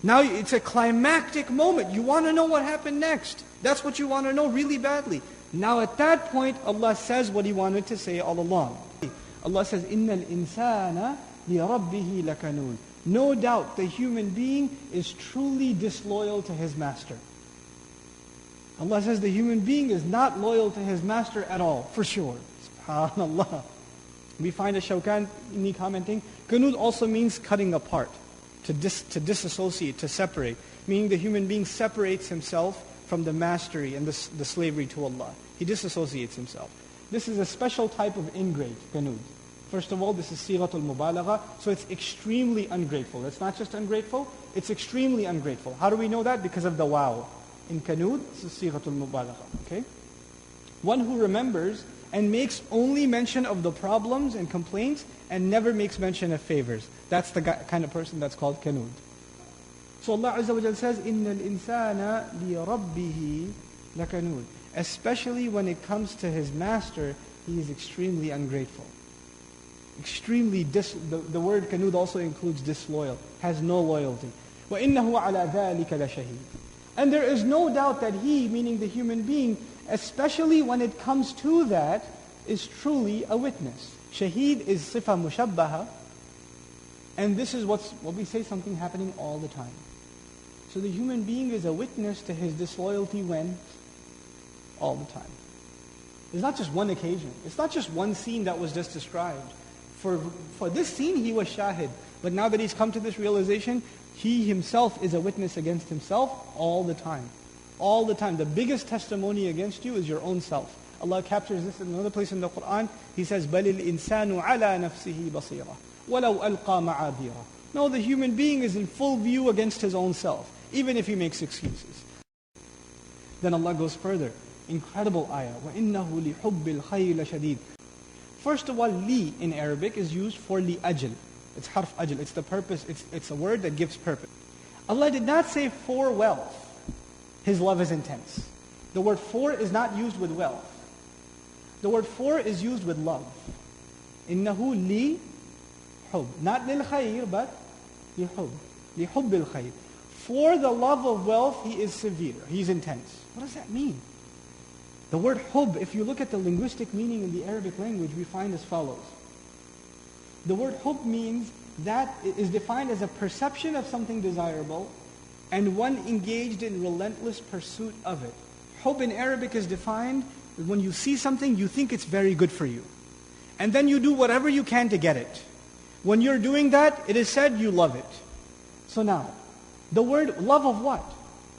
Now it's a climactic moment. You want to know what happened next. That's what you want to know really badly. Now at that point, Allah says what He wanted to say all along. Allah says, إِنَّ الْإِنسَانَ لِرَبِّهِ لَكَنُودٌ. No doubt the human being is truly disloyal to his master. Allah says the human being is not loyal to his master at all, for sure. SubhanAllah. We find a Shawkani commenting, Qanud also means cutting apart, to disassociate, to separate. Meaning the human being separates himself from the mastery and the slavery to Allah. He disassociates himself. This is a special type of ingrate, Qanud. First of all, this is sighatul mubalagha, so it's extremely ungrateful. It's not just ungrateful, it's extremely ungrateful. How do we know that? Because of the wow. In Qanud, this is sighatul mubalagha. Okay? One who remembers and makes only mention of the problems and complaints and never makes mention of favors. That's the kind of person that's called Qanud. So Allah Azza wa Jalla says, إِنَّ الْإِنسَانَ لِرَبِّهِ لَكَنُودٌ. Especially when it comes to his master, he is extremely ungrateful. Extremely, the word Qanud also includes disloyal, has no loyalty. وَإِنَّهُ عَلَى ذَلِكَ لَشَهِيدٌ. And there is no doubt that he, meaning the human being, especially when it comes to that, is truly a witness. Shaheed is sifa mushabbaha, and this is what we say, something happening all the time. So the human being is a witness to his disloyalty when? All the time. It's not just one occasion. It's not just one scene that was just described. For this scene, he was shahid. But now that he's come to this realization, he himself is a witness against himself all the time. All the time. The biggest testimony against you is your own self. Allah captures this in another place in the Quran. He says, بَلِ الْإِنسَانُ عَلَى نَفْسِهِ بَصِيرًا وَلَوْ أَلْقَى مَعَاذِيرًا. No, the human being is in full view against his own self, even if he makes excuses. Then Allah goes further. Incredible ayah. وَإِنَّهُ لِحُبِّ الْخَيْرِ لَشَدِيدٌ. First of all, li in Arabic is used for li ajl. It's harf ajl. It's the purpose. It's a word that gives purpose. Allah did not say for wealth. His love is intense. The word for is not used with wealth. The word for is used with love. Innahu li hub. Not lil khayr, but li hub. Li hubbil khayr. For the love of wealth, he is severe. He's intense. What does that mean? The word hub, if you look at the linguistic meaning in the Arabic language, we find as follows. The word hub means that it is defined as a perception of something desirable and one engaged in relentless pursuit of it. Hub in Arabic is defined when you see something, you think it's very good for you. And then you do whatever you can to get it. When you're doing that, it is said you love it. So now, the word love of what?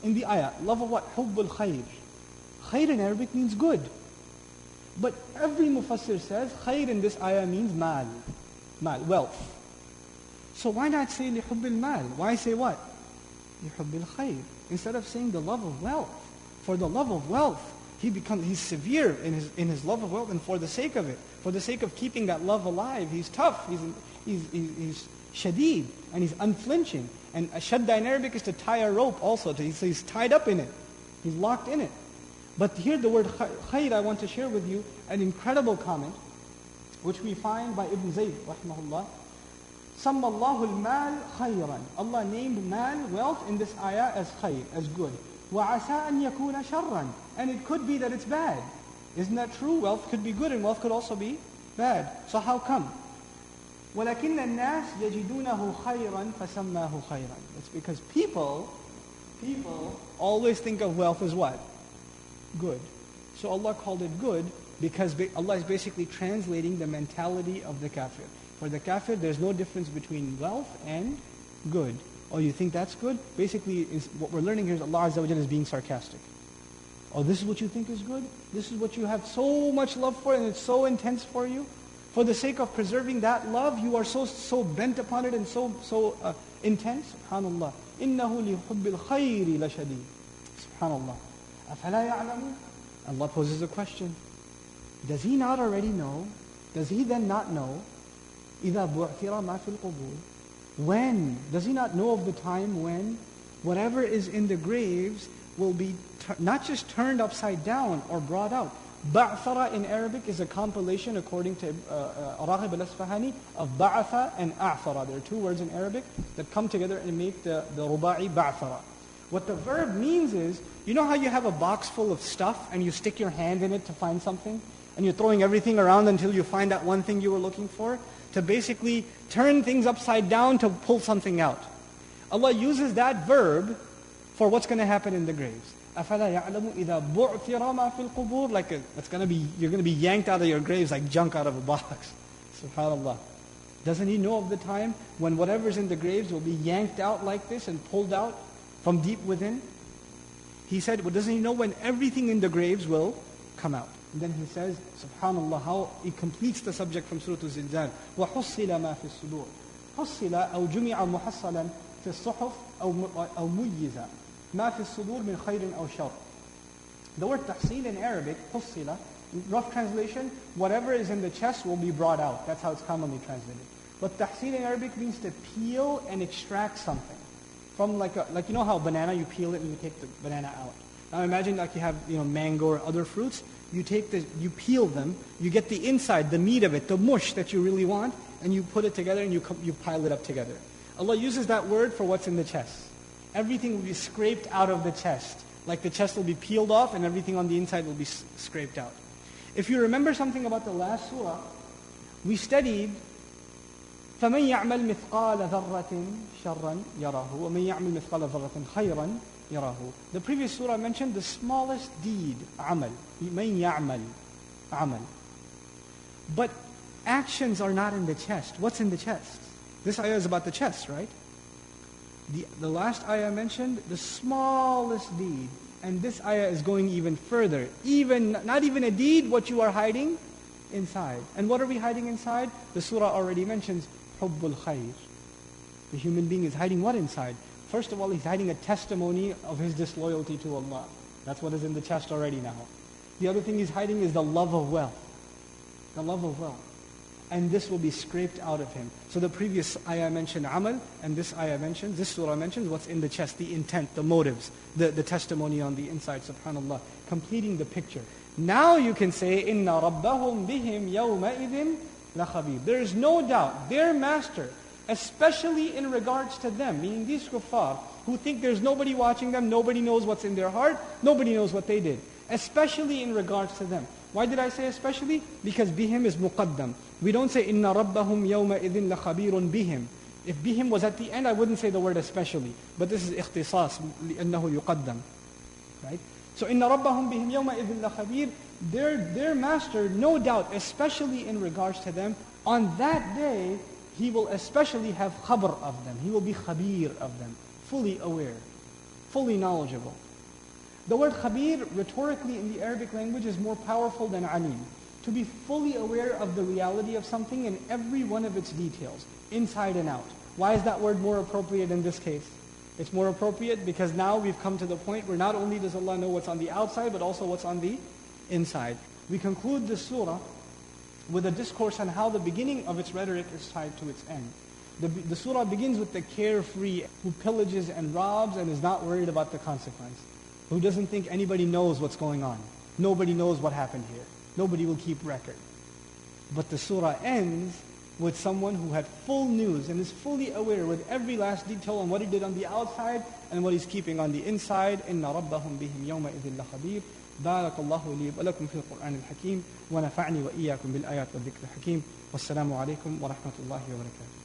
In the ayah, love of what? Hubbul khayr. Khayr in Arabic means good. But every mufassir says khayr in this ayah means mal, wealth. So why not say lihubbil mal? Why say what? Lihubbil khayr. Instead of saying the love of wealth. For the love of wealth, he's severe in his love of wealth, and for the sake of it, for the sake of keeping that love alive, he's tough, he's shadeed, and he's unflinching. And shadda in Arabic is to tie a rope also. So he's tied up in it. He's locked in it. But here the word khayr, I want to share with you an incredible comment, which we find by Ibn Zayd, rahimahullah. سَمَّ اللَّهُ الْمَالِ خَيْرًا. Allah named mal, wealth, in this ayah as khayr, as good. وَعَسَىٰ أَن يَكُونَ شَرًّا. And it could be that it's bad. Isn't that true? Wealth could be good and wealth could also be bad. So how come? وَلَكِنَّ النَّاسِ يَجِدُونَهُ خَيْرًا فَسَمَّاهُ خَيْرًا. It's because people always think of wealth as what? Good. So Allah called it good because Allah is basically translating the mentality of the kafir. For the kafir, there's no difference between wealth and good. Oh, you think that's good? Basically, what we're learning here is Allah Azza wa Jalla is being sarcastic. Oh, this is what you think is good? This is what you have so much love for and it's so intense for you? For the sake of preserving that love, you are so bent upon it and so intense? SubhanAllah. إِنَّهُ لِحُبِّ الْخَيْرِ لَشَدِيدٌ. SubhanAllah. أَفَلَا يَعْلَمُ? Allah poses a question. Does he not already know? Does he then not know? إِذَا بُعْثِرَ مَا فِي الْقُبُورِ. When? Does he not know of the time when whatever is in the graves will be not just turned upside down or brought out, Ba'thara in Arabic is a compilation, according to Raghib al-Asfahani, of ba'atha and a'thara. There are two words in Arabic that come together and make the ruba'i ba'thara. What the verb means is, you know how you have a box full of stuff and you stick your hand in it to find something? And you're throwing everything around until you find that one thing you were looking for? To basically turn things upside down to pull something out. Allah uses that verb for what's going to happen in the graves. أَفَلَا يَعْلَمُ إِذَا بُعْثِرَ مَا فِي الْقُبُورِ Like you're going to be yanked out of your graves like junk out of a box. SubhanAllah. Doesn't he know of the time when whatever's in the graves will be yanked out like this and pulled out from deep within? He said, well, doesn't he know when everything in the graves will come out? And then he says, subhanallah, how he completes the subject from Surah Al-Zilzal. وَحُصِّلَ مَا فِي الصُّدُورِ حُصِّلَ أو جُمِعَ مُحَصَّلًا في الصُّحُفِ أو مُيِّزَ مَا فِي الصُّدُورِ مِنْ خَيْرٍ أو شَرٍ. The word تحصيل in Arabic, حُصِّلَ, rough translation, whatever is in the chest will be brought out. That's how it's commonly translated. But tahsil in Arabic means to peel and extract something. From like you know how banana, you peel it and you take the banana out. Now imagine like you have mango or other fruits. You peel them, you get the inside, the meat of it, the mush that you really want, and you put it together and you pile it up together. Allah uses that word for what's in the chest. Everything will be scraped out of the chest. Like the chest will be peeled off and everything on the inside will be scraped out. If you remember something about the last surah, we studied فَمَنْ يَعْمَلْ مِثْقَالَ ذَرَّةٍ شَرًّا يَرَهُ وَمَنْ يَعْمَلْ مِثْقَالَ ذَرَّةٍ خَيْرًا يَرَهُ. The previous surah mentioned the smallest deed, amal. مَنْ يَعْمَلْ amal. But actions are not in the chest. What's in the chest? This ayah is about the chest, right? The last ayah mentioned the smallest deed. And this ayah is going even further. Not even a deed, what you are hiding inside. And what are we hiding inside? The surah already mentions hubbul khair. The human being is hiding what inside? First of all, he's hiding a testimony of his disloyalty to Allah. That's what is in the chest already now. The other thing he's hiding is the love of wealth. The love of wealth. And this will be scraped out of him. So the previous ayah mentioned amal, and this surah mentions what's in the chest, the intent, the motives, the testimony on the inside, subhanAllah, completing the picture. Now you can say, إِنَّ رَبَّهُمْ بِهِمْ يَوْمَئِذٍ لَخَبِيرٌ. There is no doubt, their master, especially in regards to them, meaning these kuffar, who think there's nobody watching them, nobody knows what's in their heart, nobody knows what they did. Especially in regards to them. Why did I say especially? Because bihim is muqaddam. We don't say inna rabbahum yawma idhin la khabirun bihim. If bihim was at the end, I wouldn't say the word especially. But this is ikhtisas, li'annahu yuqaddam. Right? So inna rabbahum bihim yawma idhin la khabir. Their master, no doubt, especially in regards to them, on that day, he will especially have khabar of them. He will be khabir of them. Fully aware. Fully knowledgeable. The word khabir, rhetorically in the Arabic language, is more powerful than alim. To be fully aware of the reality of something in every one of its details, inside and out. Why is that word more appropriate in this case? It's more appropriate because now we've come to the point where not only does Allah know what's on the outside, but also what's on the inside. We conclude this surah with a discourse on how the beginning of its rhetoric is tied to its end. The surah begins with the carefree who pillages and robs and is not worried about the consequence. Who doesn't think anybody knows what's going on. Nobody knows what happened here. Nobody will keep record. But the surah ends with someone who had full news and is fully aware with every last detail on what he did on the outside and what he's keeping on the inside. إِنَّ رَبَّهُمْ بِهِمْ يَوْمَئِذٍ لَخَبِيرٌ بارك الله لي ولكم في القرآن الحكيم ونفعني وإياكم بالآيات والذكر الحكيم والسلام عليكم ورحمة الله وبركاته.